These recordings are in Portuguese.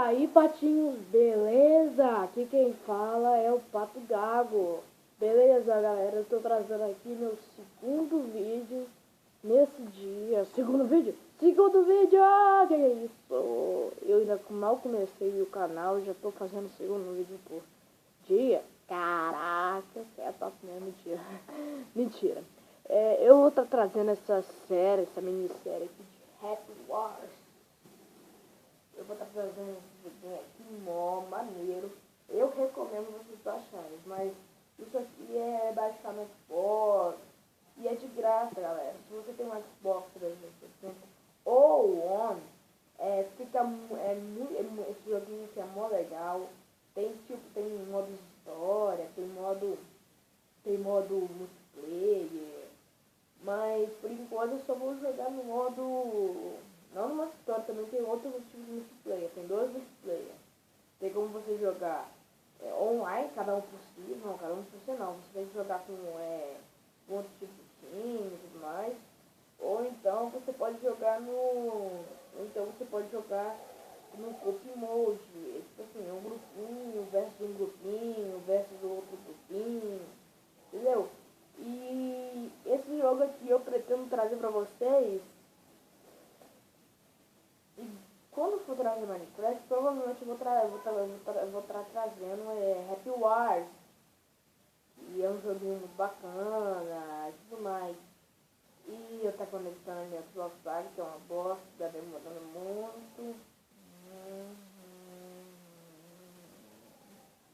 aí, patinhos, beleza? Aqui quem fala é o Pato Gago. Beleza, galera? Eu tô trazendo aqui meu segundo vídeo nesse dia. Segundo vídeo? Segundo vídeo! Ah, que é isso? Eu ainda mal comecei o canal, já tô fazendo o segundo vídeo por dia. Caraca, é top mesmo, mentira. Mentira. Eu vou estar trazendo essa série, essa minissérie aqui de Happy Wars. Eu vou estar trazendo esse vídeo aqui, mó maneiro. Eu recomendo vocês baixarem, mas isso aqui é basicamente Xbox e é de graça, galera. Se você tem um Xbox 360 ou One, esse joguinho aqui é mó legal. Tem modo história, tem modo multiplayer, mas por enquanto eu só vou jogar no modo, não no modo história, também tem outros tipos de multiplayer, tem dois multiplayer. Tem como você jogar online, cada um por si, não, cada um por si não, você tem que jogar com outro tipo de time e tudo mais, ou então você pode jogar no co-op mode, tipo assim, um grupinho versus outro grupinho, entendeu? E esse jogo aqui eu pretendo trazer pra vocês, e quando for trazer Minecraft, provavelmente eu vou estar trazendo Happy Wars, e é um joguinho muito bacana e tudo mais. E eu tá conectando a minha Xbox Live, que é uma bosta, tá demorando muito.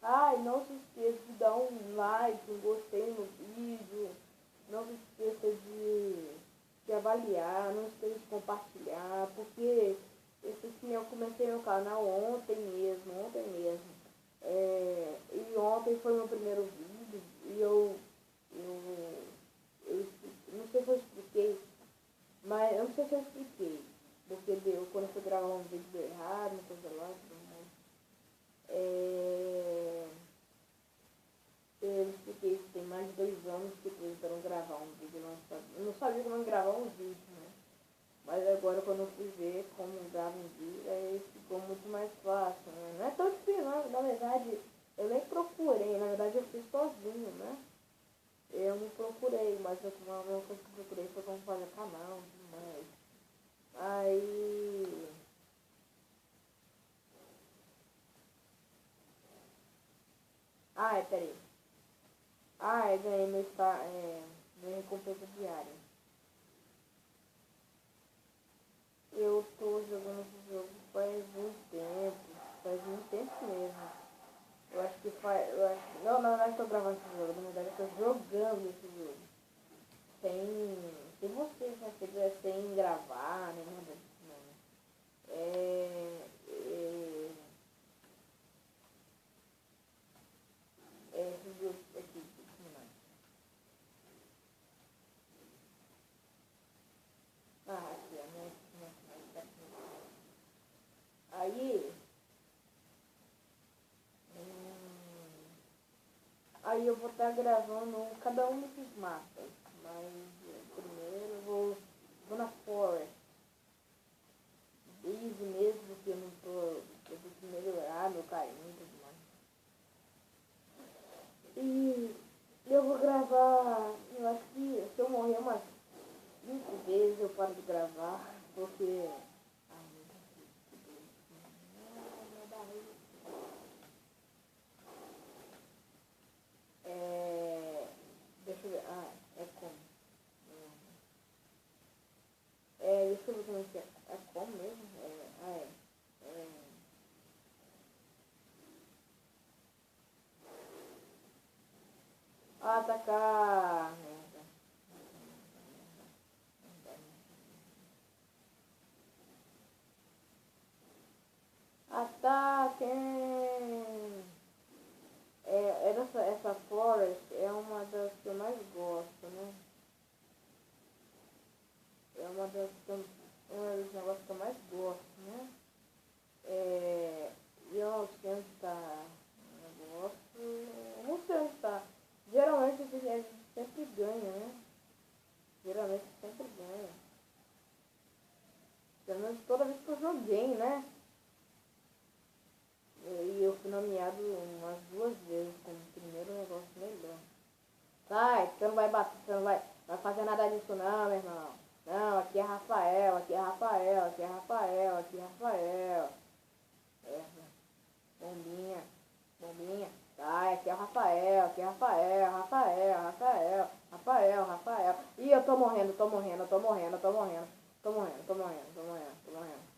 Ai, não se esqueça de dar um like, um gostei no vídeo. Não se esqueça de avaliar, não esqueça de compartilhar, porque esse aqui eu comecei meu canal ontem mesmo. E ontem foi meu primeiro vídeo e eu não sei se eu expliquei, mas eu não sei se eu expliquei, porque quando eu fui gravar um vídeo deu errado, uma coisa lá, tudo mais. Eu expliquei isso tem mais de 2 anos que eu tô tentando gravar um vídeo, eu não sabia como gravar um vídeo, né? Mas agora quando eu fui ver como grava um vídeo, aí ficou muito mais fácil, né? Não é tão difícil não, na verdade, eu nem procurei, na verdade eu fiz sozinho, né? Eu não procurei, mas a única coisa que eu procurei foi como fazer canal e tudo mais. Aí... peraí. Eu ganhei minha recompensa diária. Eu tô jogando esse jogo faz muito tempo mesmo. Eu acho que não, na verdade eu tô gravando esse jogo, na verdade eu tô jogando esse jogo. Sem vocês, né? Sem gravar, nem nada disso, não. Esse jogo aqui, aqui, Aí, aí eu vou estar gravando cada um desses mapas, mas primeiro eu vou na Forest. Easy mesmo, porque eu tenho que melhorar meu carinho e tudo mais. E eu vou gravar, eu acho que se eu morrer umas 5 vezes eu paro de gravar, porque... Deixa eu ver, é como? Deixa eu ver como é que é. É como mesmo? Atacar. Ataquem! Essa Forest é uma das que eu mais gosto, né? É uma dos negócios que eu mais gosto, né? E eu sei onde tá o negócio. Eu não sei onde tá. Geralmente a gente sempre ganha, né? Geralmente sempre ganha. Pelo menos toda vez que eu joguei, né? Pato, você não vai fazer nada disso não, meu irmão. Não, aqui é Rafael, aqui é Rafael, aqui é Rafael, aqui é Rafael. É, bombinha, bombinha. Sai, aqui é o Rafael, aqui é Rafael, Rafael, Rafael, Rafael, Rafael. Ih, eu tô morrendo, tô morrendo, tô morrendo, tô morrendo. Tô morrendo, tô morrendo, tô morrendo, tô morrendo.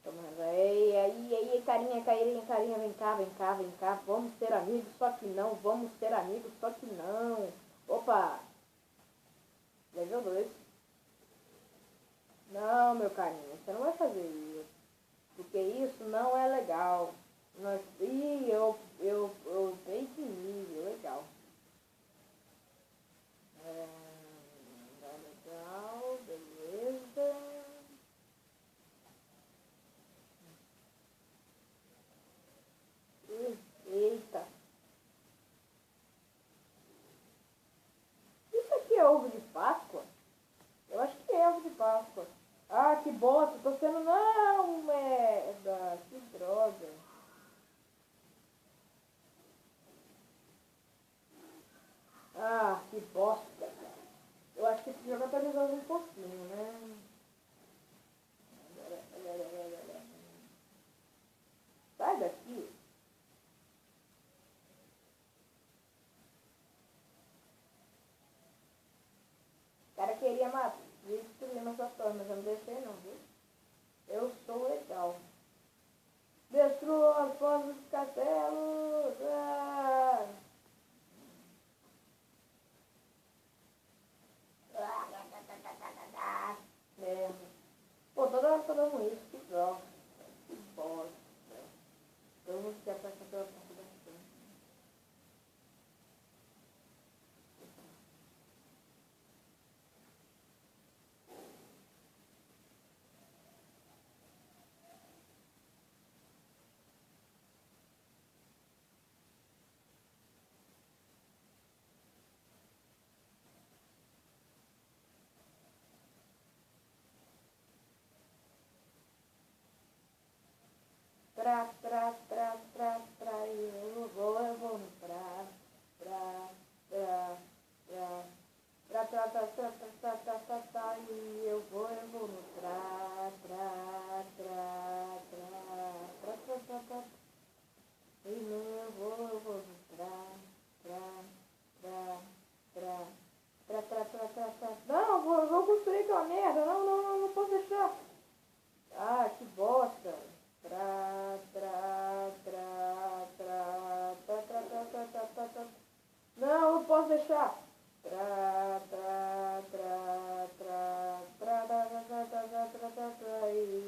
Tô morrendo. Aí, carinha, carinha, carinha, vem cá, vem cá, vem cá. Vamos ser amigos, só que não. Vamos ser amigos, só que não. Opa! Level 2. Não, meu carinho, você não vai fazer isso. Porque isso não é legal. Nós, ih, eu dei de nível, legal. Legal, beleza. Eita. Isso aqui é ovo de Páscoa? Eu acho que é ovo de Páscoa. Ah, que bosta, tô sendo... Não, merda, que droga. Ah, que bosta, cara. Eu acho que esse jogo atualizou um pouquinho, né? Sai daqui. O cara queria matar, destruir nossa torre, mas eu não deixei não, viu? Eu sou legal. Destrua as forças dos castelos! Ah! Merda. Pô, toda hora tô dando isso, que droga. Que bosta. Todo mundo quer passar pela porta da frente. Eu vou no e eu vou no e eu vou no Não, eu vou construir aquela merda, não posso deixar. Ah, que bosta. Não, não posso deixar. E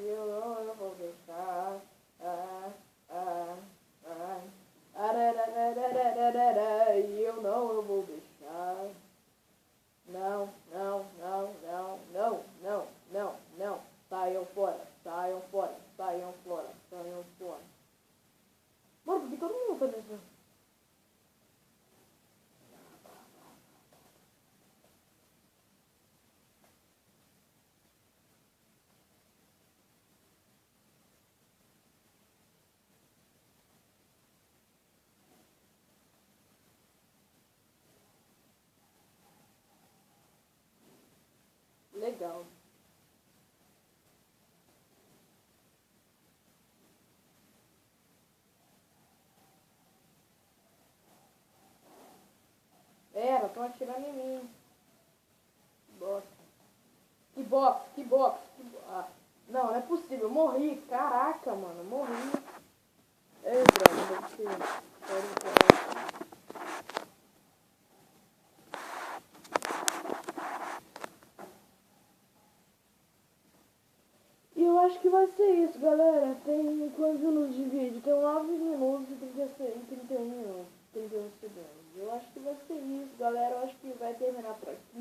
eu não vou deixar. E eu não vou deixar. Não. Saiam fora. Mano, por que todo mundo tá nesse... Legal. Estão atirando em mim. Que bosta. Ah, não é possível. Eu morri. Caraca, mano. Morri. Ei, droga. Deve ser. E eu acho que vai ser isso, galera. Tem quantos minutos de vídeo? Tem 9 minutos e 31 minutos. 31 segundos. Eu acho que vai ser isso, galera. Eu acho que vai terminar por aqui.